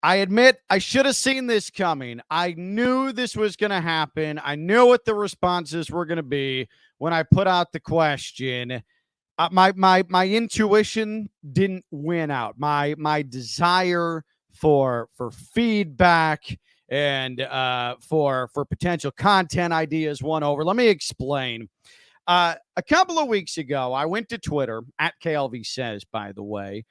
I admit I should have seen this coming. I knew this was going to happen. I knew what the responses were going to be when I put out the question. My intuition didn't win out. My desire for feedback and for potential content ideas won over. Let me explain. A couple of weeks ago, I went to Twitter at KLV Says, by the way,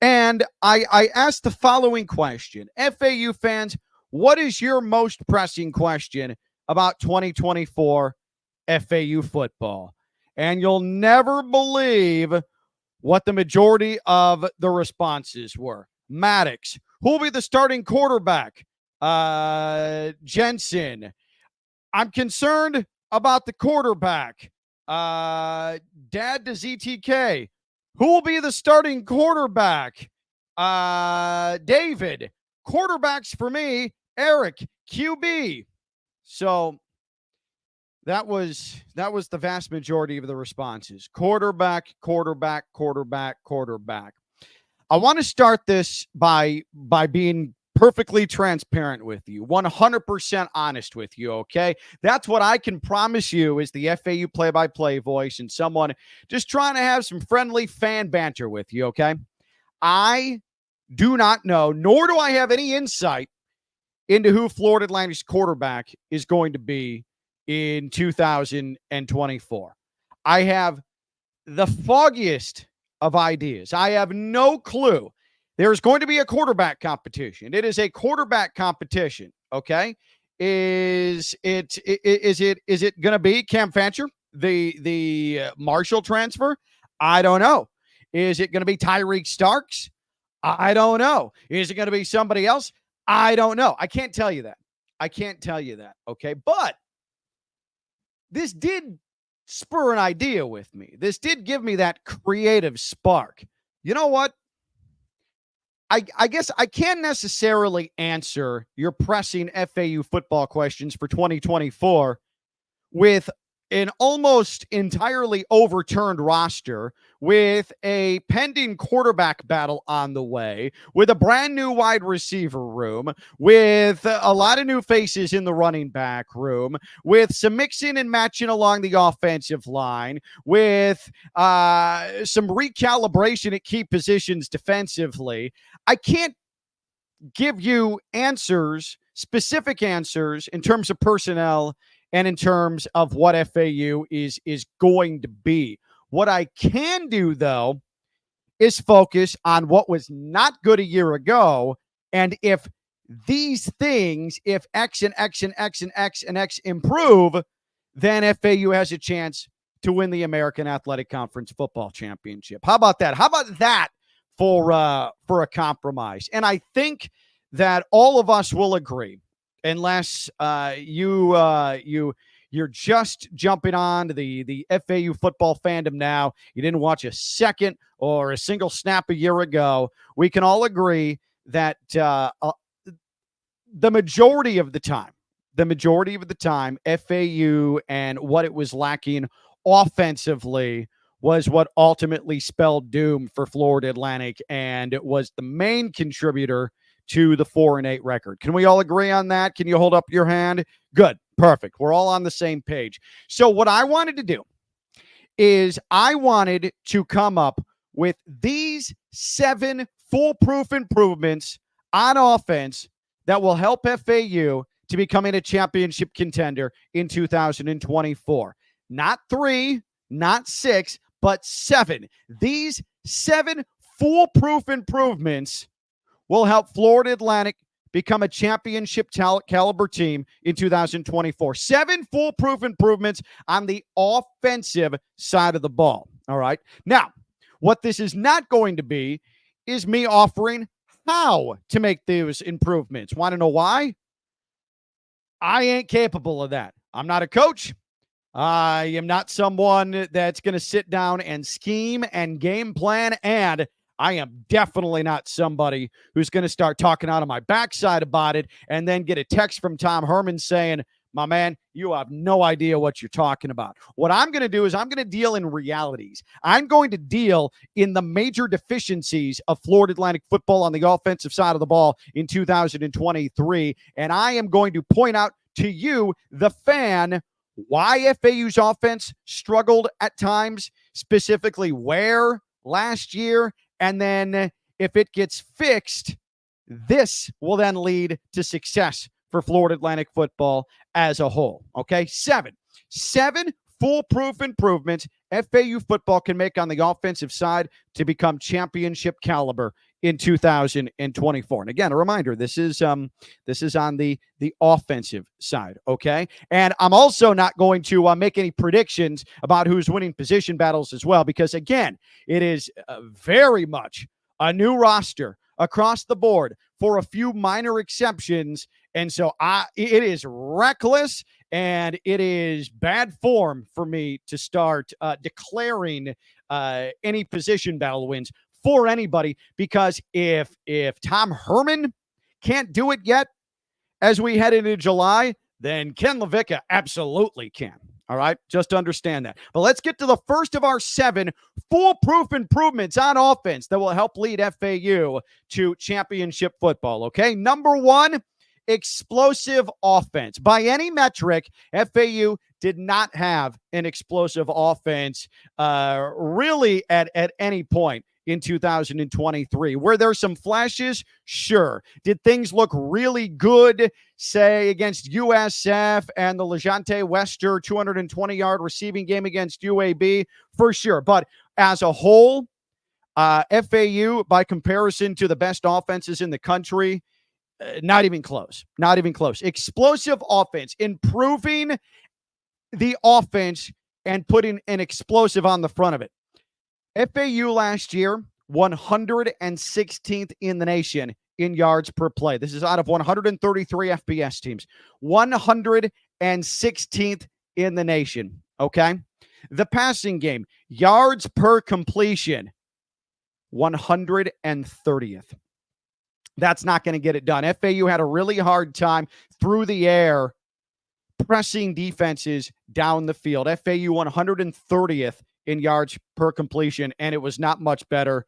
and I asked the following question: FAU fans, what is your most pressing question about 2024 FAU football? And you'll never believe what the majority of the responses were. Maddox, who will be the starting quarterback? Jensen, I'm concerned about the quarterback. Dad to ZTK, who will be the starting quarterback? David, quarterbacks for me. Eric, QB. So that was the vast majority of the responses. Quarterback, quarterback, quarterback, quarterback. I want to start this by being perfectly transparent with you, 100% honest with you, okay? That's what I can promise you is the FAU play-by-play voice and someone just trying to have some friendly fan banter with you, okay? I do not know, nor do I have any insight into who Florida Atlantic's quarterback is going to be in 2024. I have the foggiest of ideas. I have no clue. There's going to be a quarterback competition. It is a quarterback competition, okay? Is it going to be Cam Fancher, the Marshall transfer? I don't know. Is it going to be Tyreek Starks? I don't know. Is it going to be somebody else? I don't know. I can't tell you that. Okay? But this did spur an idea with me. This did give me that creative spark. You know what? I guess I can't necessarily answer your pressing FAU football questions for 2024 with an almost entirely overturned roster, with a pending quarterback battle on the way, with a brand new wide receiver room, with a lot of new faces in the running back room, with some mixing and matching along the offensive line, with some recalibration at key positions defensively. I can't give you answers, specific answers in terms of personnel and in terms of what FAU is going to be. What I can do, though, is focus on what was not good a year ago. And if these things, if X and X and X and X and X improve, then FAU has a chance to win the American Athletic Conference Football Championship. How about that? How about that for a compromise? And I think that all of us will agree, unless you're just jumping on to the FAU football fandom now. You didn't watch a second or a single snap a year ago. We can all agree that the majority of the time, FAU and what it was lacking offensively was what ultimately spelled doom for Florida Atlantic, and it was the main contributor to the 4-8 record. Can we all agree on that? Can you hold up your hand? Good. Perfect. We're all on the same page. So what I wanted to do is I wanted to come up with these 7 foolproof improvements on offense that will help FAU to becoming a championship contender in 2024. Not 3, not 6, but 7. These 7 foolproof improvements will help Florida Atlantic become a championship caliber team in 2024. 7 foolproof improvements on the offensive side of the ball. All right. Now, what this is not going to be is me offering how to make those improvements. Want to know why? I ain't capable of that. I'm not a coach. I am not someone that's going to sit down and scheme and game plan, and I am definitely not somebody who's going to start talking out of my backside about it and then get a text from Tom Herman saying, my man, you have no idea what you're talking about. What I'm going to do is I'm going to deal in realities. I'm going to deal in the major deficiencies of Florida Atlantic football on the offensive side of the ball in 2023. And I am going to point out to you, the fan, why FAU's offense struggled at times, specifically where last year, and then if it gets fixed, this will then lead to success for Florida Atlantic football as a whole. Okay, seven foolproof improvements FAU football can make on the offensive side to become championship caliber in 2024. And again, a reminder, this is on the offensive side, okay? And I'm also not going to make any predictions about who's winning position battles as well, because again, it is very much a new roster across the board for a few minor exceptions. And so it is reckless and it is bad form for me to start declaring any position battle wins for anybody, because if Tom Herman can't do it yet as we head into July, then Ken Levicka absolutely can. All right, just understand that. But let's get to the first of our 7 foolproof improvements on offense that will help lead FAU to championship football, okay? Number 1, explosive offense. By any metric, FAU did not have an explosive offense really at any point in 2023. Were there some flashes? Sure. Did things look really good, say, against USF and the LeJante Wester 220-yard receiving game against UAB? For sure. But as a whole, FAU, by comparison to the best offenses in the country, not even close. Not even close. Explosive offense, improving the offense and putting an explosive on the front of it. FAU last year, 116th in the nation in yards per play. This is out of 133 FBS teams. 116th in the nation, okay? The passing game, yards per completion, 130th. That's not going to get it done. FAU had a really hard time through the air pressing defenses down the field. FAU 130th in yards per completion, and it was not much better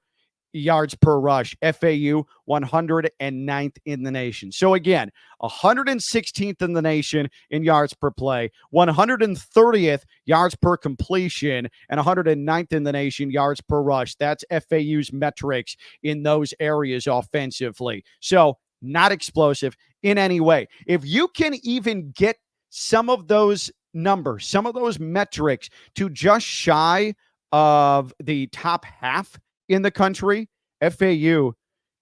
yards per rush. FAU 109th in the nation. So again, 116th in the nation in yards per play, 130th yards per completion, and 109th in the nation yards per rush. That's FAU's metrics in those areas offensively. So not explosive in any way. If you can even get some of those numbers, some of those metrics to just shy of the top half in the country, FAU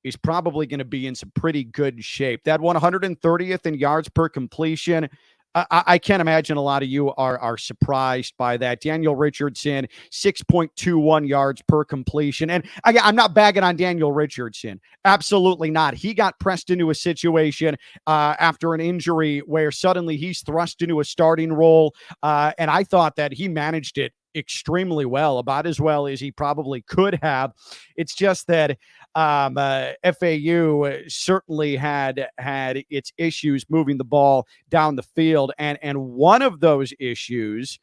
is probably going to be in some pretty good shape. That 130th in yards per completion, I can't imagine a lot of you are surprised by that. Daniel Richardson, 6.21 yards per completion. And I'm not bagging on Daniel Richardson. Absolutely not. He got pressed into a situation after an injury where suddenly he's thrust into a starting role. And I thought that he managed it extremely well, about as well as he probably could have. It's just that FAU certainly had its issues moving the ball down the field. And one of those issues,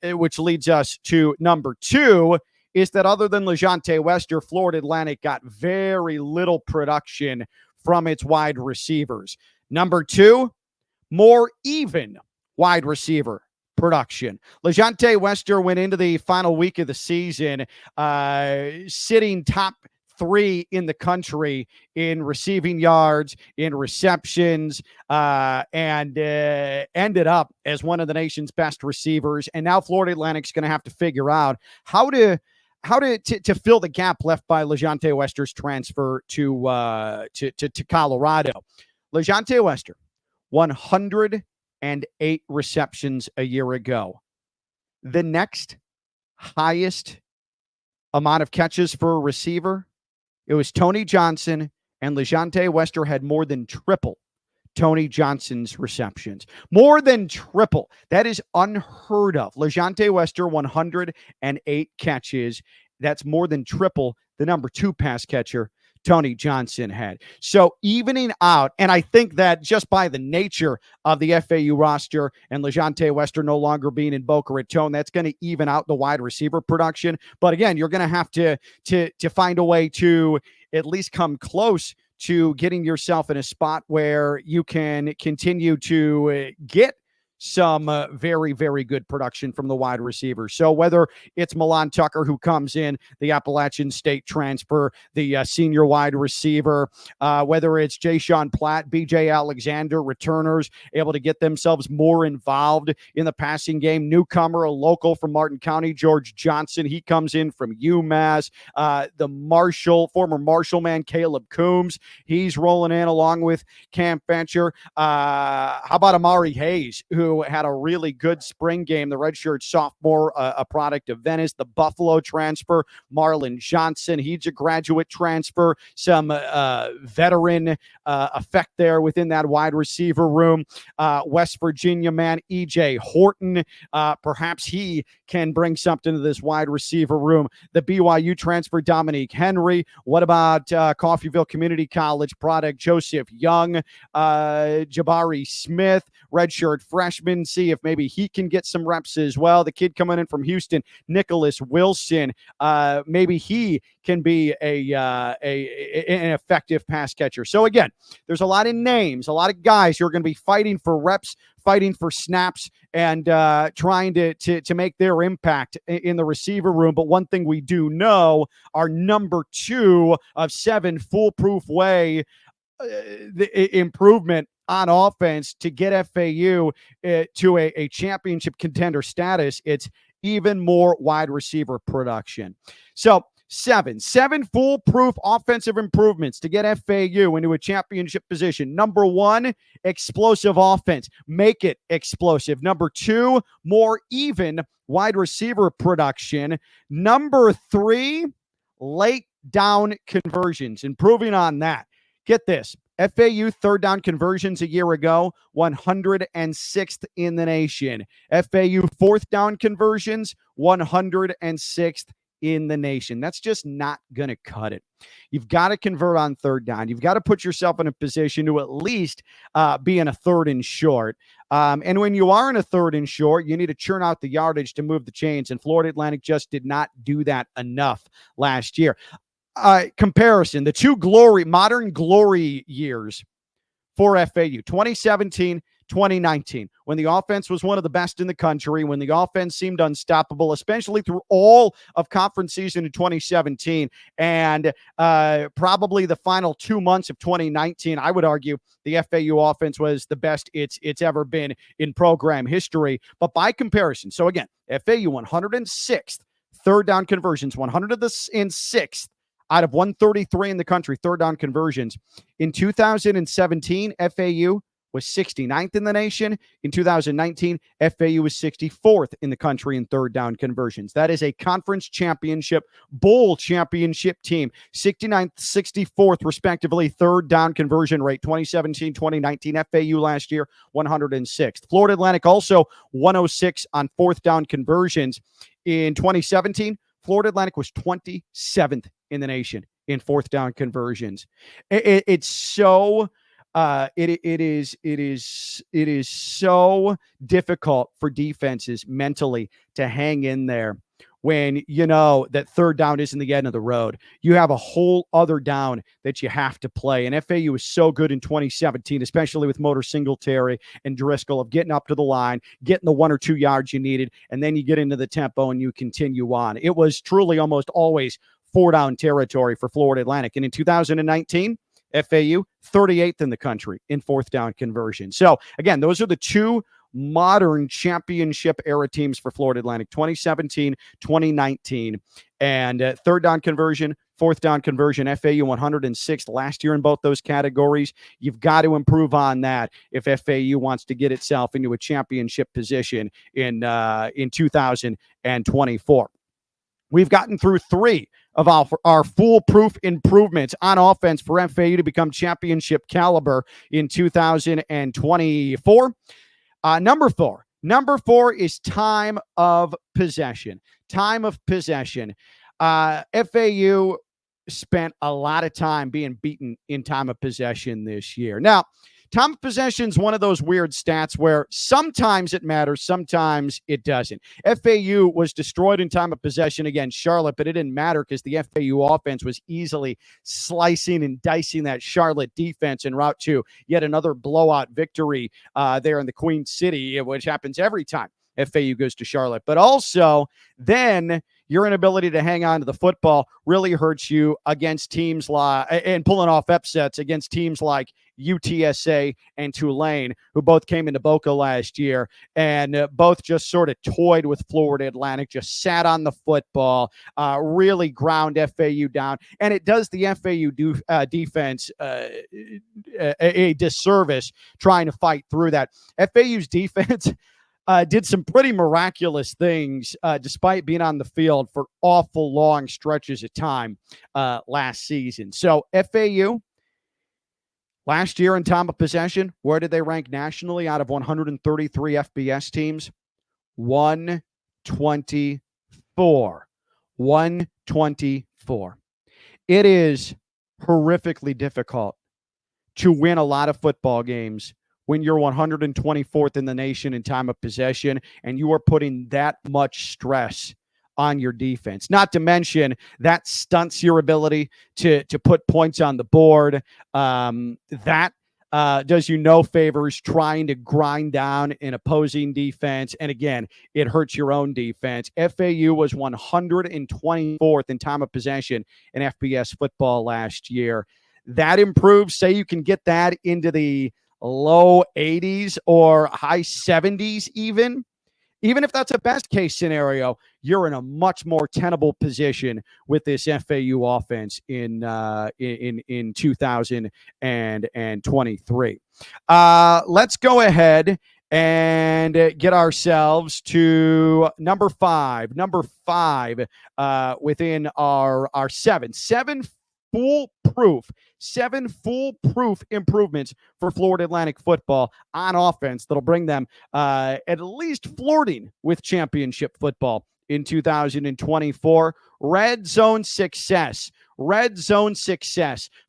which leads us to number 2, is that other than LeJante Wester, Florida Atlantic got very little production from its wide receivers. Number 2, more even wide receiver production. LeJante Wester went into the final week of the season sitting top 3 in the country in receiving yards, in receptions, and ended up as one of the nation's best receivers. And now Florida Atlantic's going to have to figure out how to fill the gap left by LeJante Wester's transfer to Colorado. LeJante Wester, 108 receptions a year ago. The next highest amount of catches for a receiver, it was Tony Johnson, and LeJante Wester had more than triple Tony Johnson's receptions. More than triple. That is unheard of. LeJante Wester, 108 catches. That's more than triple the number 2 pass catcher, Tony Johnson had. So evening out, and I think that just by the nature of the FAU roster and LeJontay Wester no longer being in Boca Raton, that's going to even out the wide receiver production. But again, you're going to have to find a way to at least come close to getting yourself in a spot where you can continue to get some very, very good production from the wide receivers. So whether it's Milan Tucker, who comes in, the Appalachian State transfer, the senior wide receiver, whether it's Jay-Sean Platt, BJ Alexander, returners, able to get themselves more involved in the passing game. Newcomer, a local from Martin County, George Johnson. He comes in from UMass. The former Marshall man, Caleb Coombs. He's rolling in along with Cam Fancher. How about Amari Hayes, who had a really good spring game, the redshirt sophomore, a product of Venice. The Buffalo transfer, Marlon Johnson, he's a graduate transfer. Some veteran effect there within that wide receiver room. West Virginia man, E.J. Horton, perhaps he can bring something to this wide receiver room. The BYU transfer, Dominique Henry. What about Coffeyville Community College product, Joseph Young, Jabari Smith, redshirt freshman, see if maybe he can get some reps as well. The kid coming in from Houston, Nicholas Wilson, maybe he can be an effective pass catcher. So again, there's a lot of names, a lot of guys who are going to be fighting for reps, fighting for snaps, and trying to make their impact in the receiver room. But one thing we do know, our number 2 of 7 foolproof way the improvement on offense to get FAU to a championship contender status, it's even more wide receiver production. So seven foolproof offensive improvements to get FAU into a championship position. Number 1, explosive offense. Make it explosive. Number 2, more even wide receiver production. Number 3, late down conversions. Improving on that. Get this. FAU third down conversions a year ago, 106th in the nation. FAU fourth down conversions, 106th in the nation. That's just not going to cut it. You've got to convert on third down. You've got to put yourself in a position to at least be in a third and short. And when you are in a third and short, you need to churn out the yardage to move the chains. And Florida Atlantic just did not do that enough last year. Comparison, the 2 modern glory years for FAU, 2017, 2019, when the offense was one of the best in the country, when the offense seemed unstoppable, especially through all of conference season in 2017, and probably the final 2 months of 2019, I would argue the FAU offense was the best it's ever been in program history. But by comparison, so again, FAU 106th third down conversions, 106th out of 133 in the country, third down conversions. In 2017, FAU was 69th in the nation. In 2019, FAU was 64th in the country in third down conversions. That is a conference championship, bowl championship team. 69th, 64th, respectively, third down conversion rate. 2017, 2019, FAU last year, 106th. Florida Atlantic also 106 on fourth down conversions. In 2017, Florida Atlantic was 27th in the nation in fourth down conversions. It's so it is so difficult for defenses mentally to hang in there when you know that third down isn't the end of the road. You have a whole other down that you have to play. And FAU was so good in 2017, especially with Motor Singletary and Driscoll, of getting up to the line, getting the 1 or 2 yards you needed, and then you get into the tempo and you continue on. It was truly almost always 4-down territory for Florida Atlantic. And in 2019, FAU 38th in the country in fourth down conversion. So again, those are the 2 modern championship era teams for Florida Atlantic, 2017, 2019, and third down conversion, fourth down conversion. FAU 106th last year in both those categories. You've got to improve on that if FAU wants to get itself into a championship position in 2024. We've gotten through 3 of our foolproof improvements on offense for FAU to become championship caliber in 2024. Number 4 is time of possession. Time of possession. FAU spent a lot of time being beaten in time of possession this year. Now, time of possession is one of those weird stats where sometimes it matters, sometimes it doesn't. FAU was destroyed in time of possession against Charlotte, but it didn't matter because the FAU offense was easily slicing and dicing that Charlotte defense en route to yet another blowout victory there in the Queen City, which happens every time FAU goes to Charlotte. But also, then your inability to hang on to the football really hurts you against teams like, and pulling off upsets against teams like UTSA and Tulane, who both came into Boca last year and both just sort of toyed with Florida Atlantic, just sat on the football, really ground FAU down. And it does the FAU defense a disservice trying to fight through that. FAU's defense did some pretty miraculous things despite being on the field for awful long stretches of time last season. So FAU, last year in time of possession, where did they rank nationally out of 133 FBS teams? 124. 124. It is horrifically difficult to win a lot of football games when you're 124th in the nation in time of possession and you are putting that much stress on your defense. Not to mention that stunts your ability to put points on the board. That does you no favors trying to grind down an opposing defense. And again, it hurts your own defense. FAU was 124th in time of possession in FBS football last year. That improves. Say you can get that into the low 80s or high 70s even if that's a best case scenario, you're in a much more tenable position with this FAU offense in 2023. Let's go ahead and get ourselves to number five within our seven foolproof improvements for Florida Atlantic football on offense that'll bring them at least flirting with championship football in 2024. Red zone success.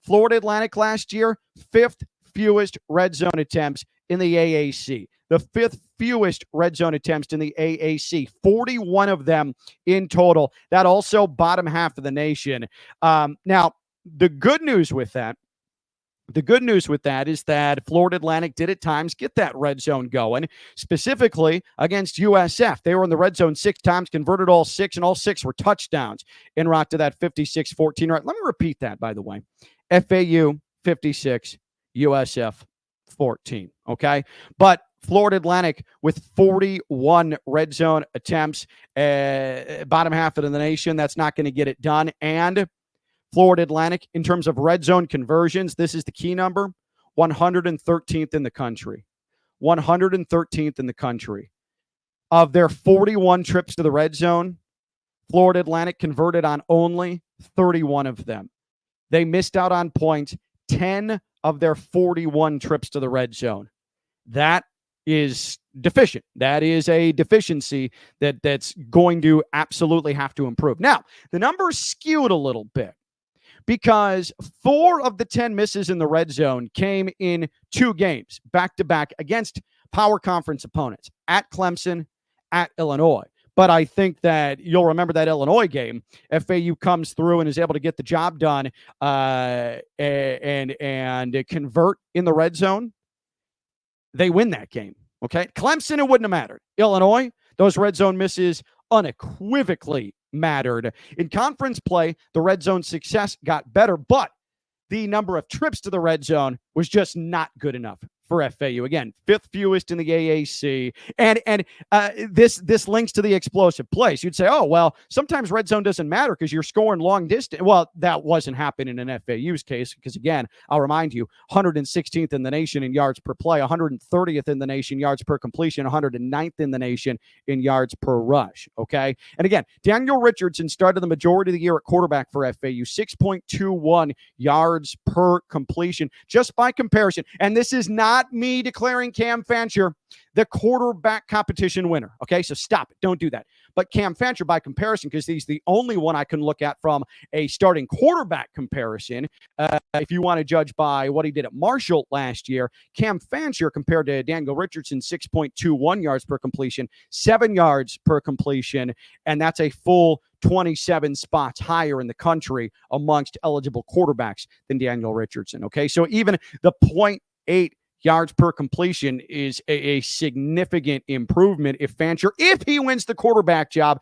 Florida Atlantic last year, 5th fewest red zone attempts in the AAC. The 5th fewest red zone attempts in the AAC, 41 of them in total. That also bottom half of the nation. Now, the good news with that is that Florida Atlantic did at times get that red zone going, specifically against USF. They were in the red zone 6 times, converted all 6, and all 6 were touchdowns en route to that 56-14. Right, let me repeat that, by the way. FAU 56, USF 14, okay? But Florida Atlantic with 41 red zone attempts, bottom half of the nation, that's not going to get it done. And Florida Atlantic, in terms of red zone conversions, this is the key number, 113th in the country. 113th in the country. Of their 41 trips to the red zone, Florida Atlantic converted on only 31 of them. They missed out on points 10 of their 41 trips to the red zone. That is deficient. That is a deficiency that's going to absolutely have to improve. Now, the numbers skewed a little bit, because 4 of the 10 misses in the red zone came in 2 games, back-to-back, against power conference opponents, at Clemson, at Illinois. But I think that you'll remember that Illinois game. FAU comes through and is able to get the job done and convert in the red zone. They win that game, okay? Clemson, it wouldn't have mattered. Illinois, those red zone misses unequivocally mattered. In conference play, the red zone success got better, but the number of trips to the red zone was just not good enough for FAU. Again, 5th fewest in the AAC. And this links to the explosive plays. You'd say, oh, well, sometimes red zone doesn't matter because you're scoring long distance. Well, that wasn't happening in FAU's case because, again, I'll remind you, 116th in the nation in yards per play, 130th in the nation yards per completion, 109th in the nation in yards per rush, okay? And again, Daniel Richardson started the majority of the year at quarterback for FAU, 6.21 yards per completion. Just by comparison, and this is not not me declaring Cam Fancher the quarterback competition winner. Okay, so stop it. Don't do that. But Cam Fancher, by comparison, because he's the only one I can look at from a starting quarterback comparison, if you want to judge by what he did at Marshall last year, Cam Fancher compared to Daniel Richardson, 6.21 yards per completion, 7 yards per completion, and that's a full 27 spots higher in the country amongst eligible quarterbacks than Daniel Richardson. Okay, so even the 0.8 yards per completion is a significant improvement if Fancher, if he wins the quarterback job,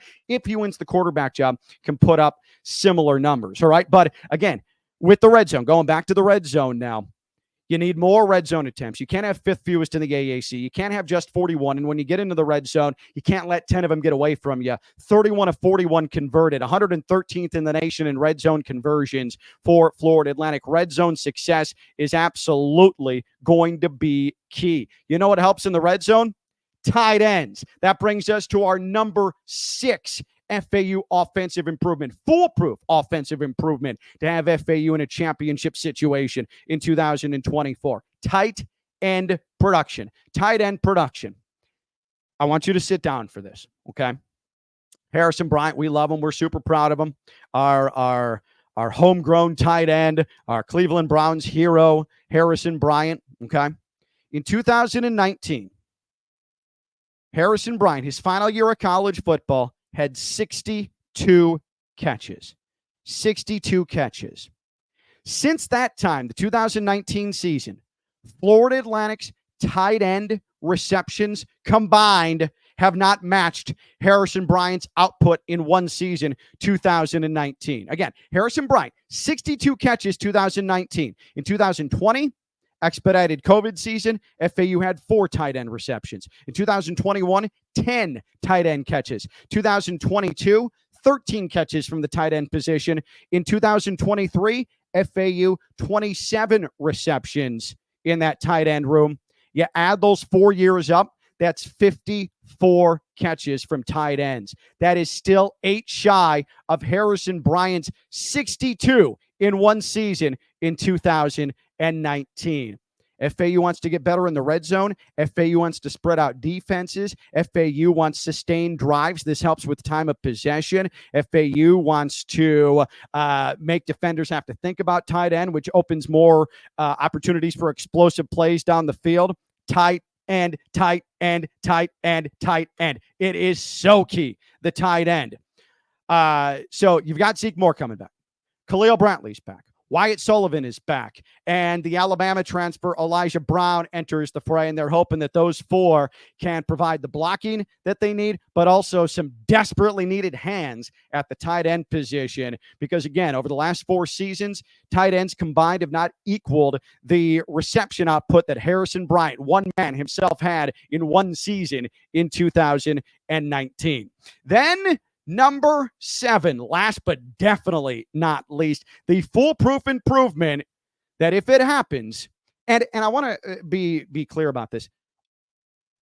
can put up similar numbers. All right, but again, with the red zone, going back to the red zone now, you need more red zone attempts. You can't have fifth fewest in the AAC. You can't have just 41. And when you get into the red zone, you can't let 10 of them get away from you. 31 of 41 converted, 113th in the nation in red zone conversions for Florida Atlantic. Red zone success is absolutely going to be key. You know what helps in the red zone? Tight ends. That brings us to our number 6 FAU offensive improvement, foolproof offensive improvement to have FAU in a championship situation in 2024. Tight end production. I want you to sit down for this, okay? Harrison Bryant, we love him. We're super proud of him. Our homegrown tight end, our Cleveland Browns hero, Harrison Bryant, okay? In 2019, Harrison Bryant, his final year of college football, had 62 catches. 62 catches. Since that time, the 2019 season, Florida Atlantic's tight end receptions combined have not matched Harrison Bryant's output in one season, 2019. Again, Harrison Bryant, 62 catches, 2019. In 2020, expedited COVID season, FAU had 4 tight end receptions. In 2021, 10 tight end catches. 2022, 13 catches from the tight end position. In 2023, FAU 27 receptions in that tight end room. You add those 4 years up, that's 54 catches from tight ends. That is still 8 shy of Harrison Bryant's 62 in one season in 2019. FAU wants to get better in the red zone. FAU wants to spread out defenses. FAU wants sustained drives. This helps with time of possession. FAU wants to make defenders have to think about tight end, which opens more opportunities for explosive plays down the field. Tight end. It is so key, the tight end. So you've got Zeke Moore coming back. Khalil Brantley's back. Wyatt Sullivan is back. And the Alabama transfer, Elijah Brown, enters the fray. And they're hoping that those 4 can provide the blocking that they need, but also some desperately needed hands at the tight end position. Because, again, over the last 4 seasons, tight ends combined have not equaled the reception output that Harrison Bryant, one man himself, had in one season in 2019. Then number 7, last but definitely not least, the foolproof improvement that if it happens, and I want to be clear about this,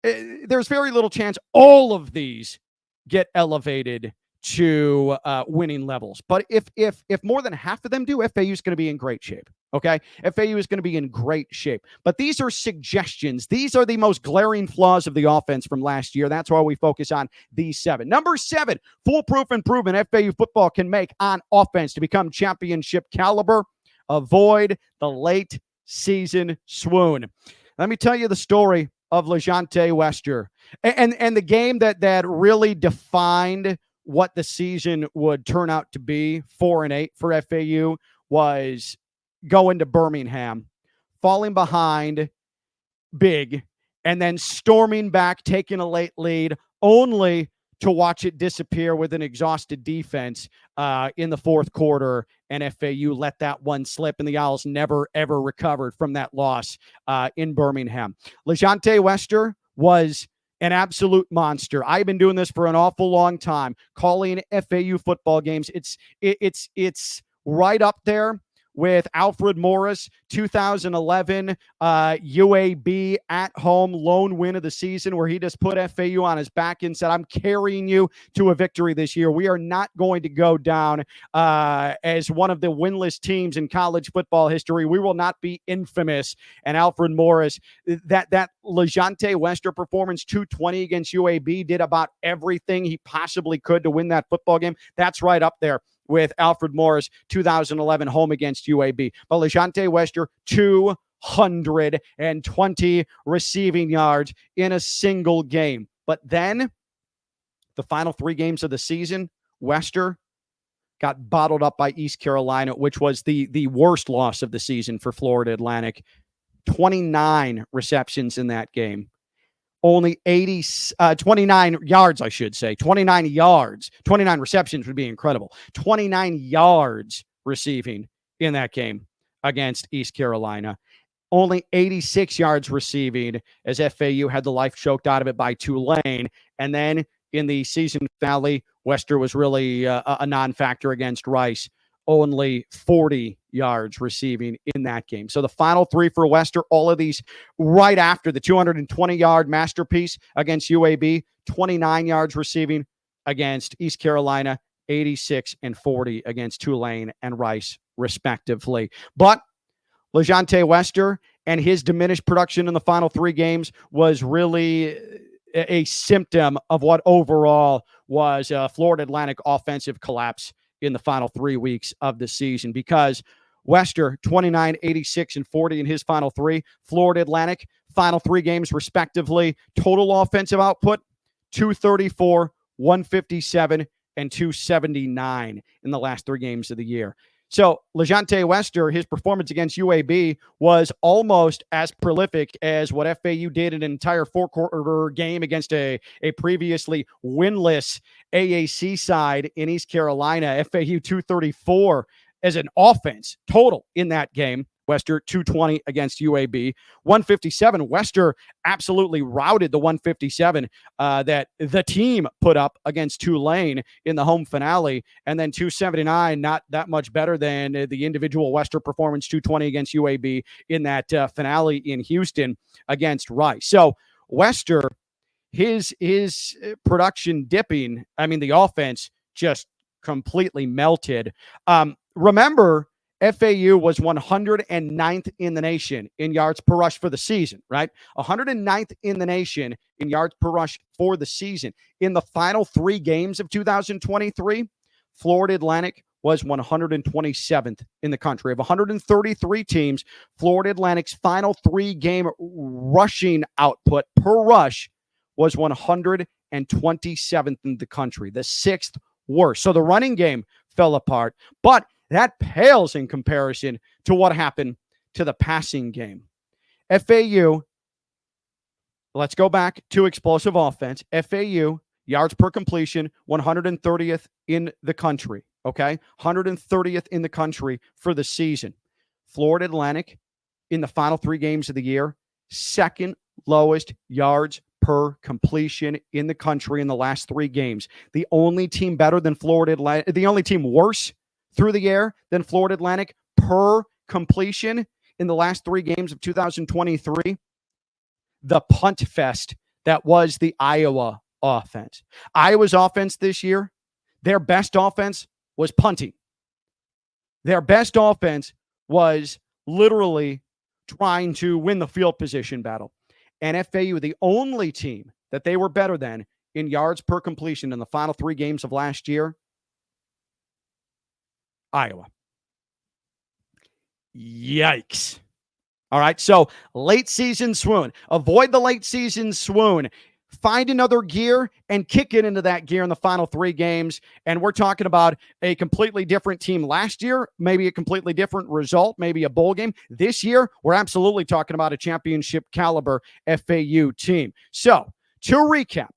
there's very little chance all of these get elevated to winning levels. But if more than half of them do, FAU is going to be in great shape. Okay? FAU is going to be in great shape. But these are suggestions. These are the most glaring flaws of the offense from last year. That's why we focus on these 7. Number 7, foolproof improvement FAU football can make on offense to become championship caliber. Avoid the late season swoon. Let me tell you the story of LeJontay Wester and the game that really defined what the season would turn out to be. 4-8 for FAU was going to Birmingham, falling behind big, and then storming back, taking a late lead, only to watch it disappear with an exhausted defense in the fourth quarter, and FAU let that one slip, and the Owls never, ever recovered from that loss in Birmingham. LeJontay Wester was an absolute monster. I've been doing this for an awful long time, calling FAU football games. It's right up there with Alfred Morris, 2011 UAB at home, lone win of the season, where he just put FAU on his back and said, I'm carrying you to a victory this year. We are not going to go down as one of the winless teams in college football history. We will not be infamous. And Alfred Morris, that LeJante Wester performance, 220 against UAB, did about everything he possibly could to win that football game. That's right up there with Alfred Morris, 2011 home against UAB. But LeJante Wester, 220 receiving yards in a single game. But then the final 3 games of the season, Wester got bottled up by East Carolina, which was the worst loss of the season for Florida Atlantic. 29 receptions in that game. Only 29 yards, I should say. 29 yards. 29 receptions would be incredible. 29 yards receiving in that game against East Carolina. Only 86 yards receiving as FAU had the life choked out of it by Tulane. And then in the season finale, Wester was really a non-factor against Rice. Only 40 yards receiving in that game. So the final 3 for Wester, all of these right after the 220-yard masterpiece against UAB, 29 yards receiving against East Carolina, 86 and 40 against Tulane and Rice, respectively. But LeJante Wester and his diminished production in the final 3 games was really a symptom of what overall was a Florida Atlantic offensive collapse in the final 3 weeks of the season, because Wester, 29, 86, and 40 in his final 3. Florida Atlantic, final 3 games respectively. Total offensive output, 234, 157, and 279 in the last 3 games of the year. So LeJante Wester, his performance against UAB was almost as prolific as what FAU did in an entire 4-quarter game against a previously winless AAC side in East Carolina. FAU 234 as an offense total in that game. Wester 220 against UAB. 157. Wester absolutely routed the 157 that the team put up against Tulane in the home finale. And then 279, not that much better than the individual Wester performance, 220 against UAB in that finale in Houston against Rice. So Wester, his production dipping, I mean, the offense just completely melted. Remember, FAU was 109th in the nation in yards per rush for the season, right? 109th in the nation in yards per rush for the season. In the final 3 games of 2023, Florida Atlantic was 127th in the country. Of 133 teams, Florida Atlantic's final 3-game rushing output per rush was 127th in the country, the 6th worst. So the running game fell apart, but that pales in comparison to what happened to the passing game. FAU, let's go back to explosive offense. FAU, yards per completion, 130th in the country, okay? 130th in the country for the season. Florida Atlantic, in the final 3 games of the year, 2nd lowest yards per completion in the country in the last 3 games. The only team better than Florida Atlantic, the only team worse through the air than Florida Atlantic per completion in the last 3 games of 2023, the punt fest that was the Iowa offense. Iowa's offense this year, their best offense was punting. Their best offense was literally trying to win the field position battle. And FAU, the only team that they were better than in yards per completion in the final 3 games of last year, Iowa. Yikes. All right, so late season swoon. Avoid the late season swoon. Find another gear and kick it into that gear in the final 3 games. And we're talking about a completely different team last year, maybe a completely different result, maybe a bowl game. This year, we're absolutely talking about a championship caliber FAU team. So to recap,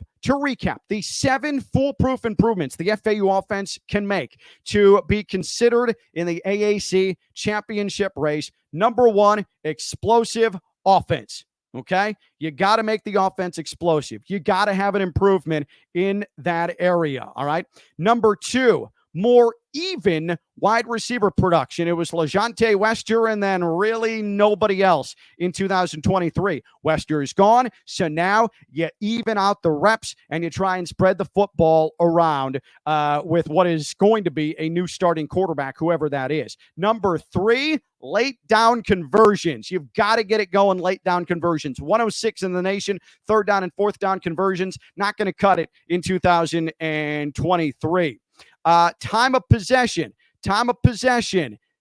the 7 foolproof improvements the FAU offense can make to be considered in the AAC championship race. Number 1, explosive offense. Okay? You got to make the offense explosive. You got to have an improvement in that area. All right? Number 2, more even wide receiver production. It was LeJontay Wester and then really nobody else in 2023. Wester is gone, so now you even out the reps and you try and spread the football around with what is going to be a new starting quarterback, whoever that is. Number 3, late down conversions. You've got to get it going, late down conversions. 106 in the nation, third down and fourth down conversions. Not going to cut it in 2023. Time of possession.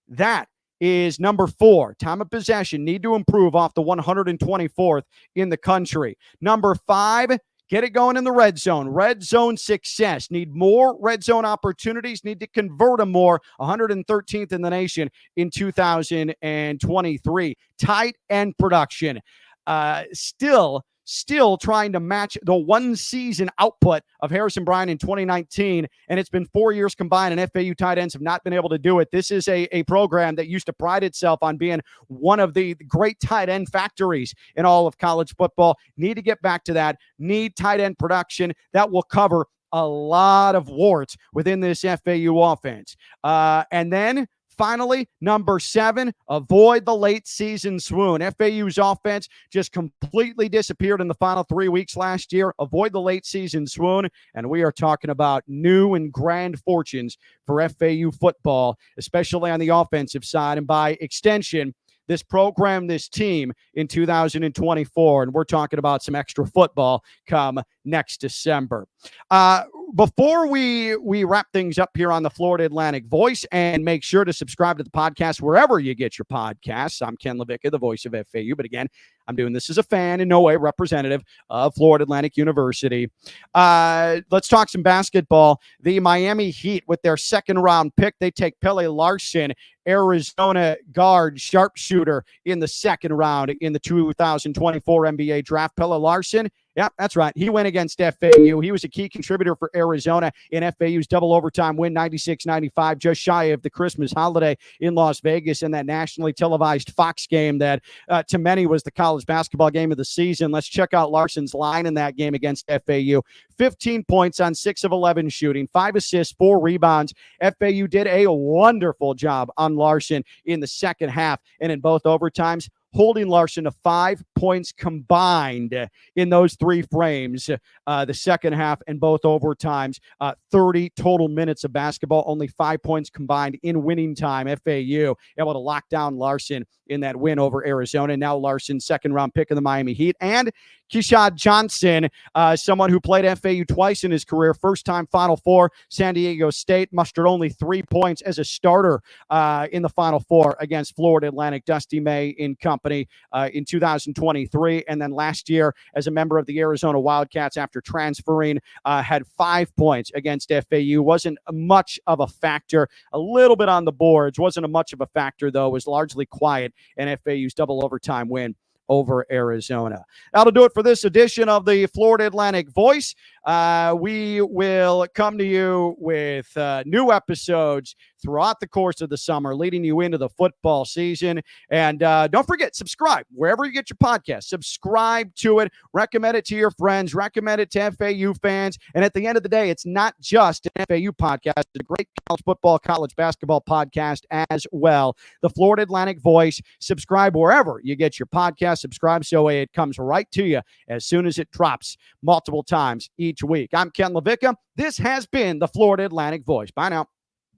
That is number 4. Time of possession. Need to improve off the 124th in the country. Number 5, get it going in the red zone. Red zone success. Need more red zone opportunities. Need to convert them more. 113th in the nation in 2023. Tight end production. Still trying to match the one season output of Harrison Bryant in 2019, and it's been 4 years combined, and FAU tight ends have not been able to do it. This is a program that used to pride itself on being one of the great tight end factories in all of college football. Need to get back to that. Need tight end production. That will cover a lot of warts within this FAU offense. And then finally, number 7, avoid the late season swoon. FAU's offense just completely disappeared in the final 3 weeks last year. Avoid the late season swoon. And we are talking about new and grand fortunes for FAU football, especially on the offensive side. And by extension, this program, this team in 2024. And we're talking about some extra football come next December. Before we wrap things up here on the Florida Atlantic Voice, and make sure to subscribe to the podcast wherever you get your podcasts. I'm Ken Levicka, the voice of FAU. But again, I'm doing this as a fan, in no way representative of Florida Atlantic University. Let's talk some basketball. The Miami Heat, with their second-round pick, they take Pele Larson, Arizona guard, sharpshooter, in the second round in the 2024 NBA draft. Pele Larson, yeah, that's right. He went against FAU. He was a key contributor for Arizona in FAU's double overtime win, 96-95, just shy of the Christmas holiday in Las Vegas in that nationally televised Fox game that to many was the college basketball game of the season. Let's check out Larson's line in that game against FAU. 15 points on 6 of 11 shooting, 5 assists, 4 rebounds. FAU did a wonderful job on Larson in the second half and in both overtimes, holding Larson to 5 points combined in those 3 frames, the second half and both overtimes. 30 total minutes of basketball, only 5 points combined in winning time. FAU able to lock down Larson in that win over Arizona. Now Larson, second-round pick of the Miami Heat. And Keyshawn Johnson, someone who played FAU twice in his career, first-time Final Four, San Diego State, mustered only 3 points as a starter in the Final Four against Florida Atlantic, Dusty May in company in 2023. And then last year, as a member of the Arizona Wildcats after transferring, had 5 points against FAU. Wasn't much of a factor. A little bit on the boards. Wasn't a much of a factor, though. Was largely quiet in FAU's double overtime win over Arizona. That'll do it for this edition of the Florida Atlantic Voice. We will come to you with new episodes throughout the course of the summer, leading you into the football season. And don't forget, subscribe wherever you get your podcast. Subscribe to it. Recommend it to your friends. Recommend it to FAU fans. And at the end of the day, it's not just an FAU podcast. It's a great college football, college basketball podcast as well. The Florida Atlantic Voice. Subscribe wherever you get your podcast. Subscribe so it comes right to you as soon as it drops multiple times each week. I'm Ken Levicka. This has been the Florida Atlantic Voice. Bye now.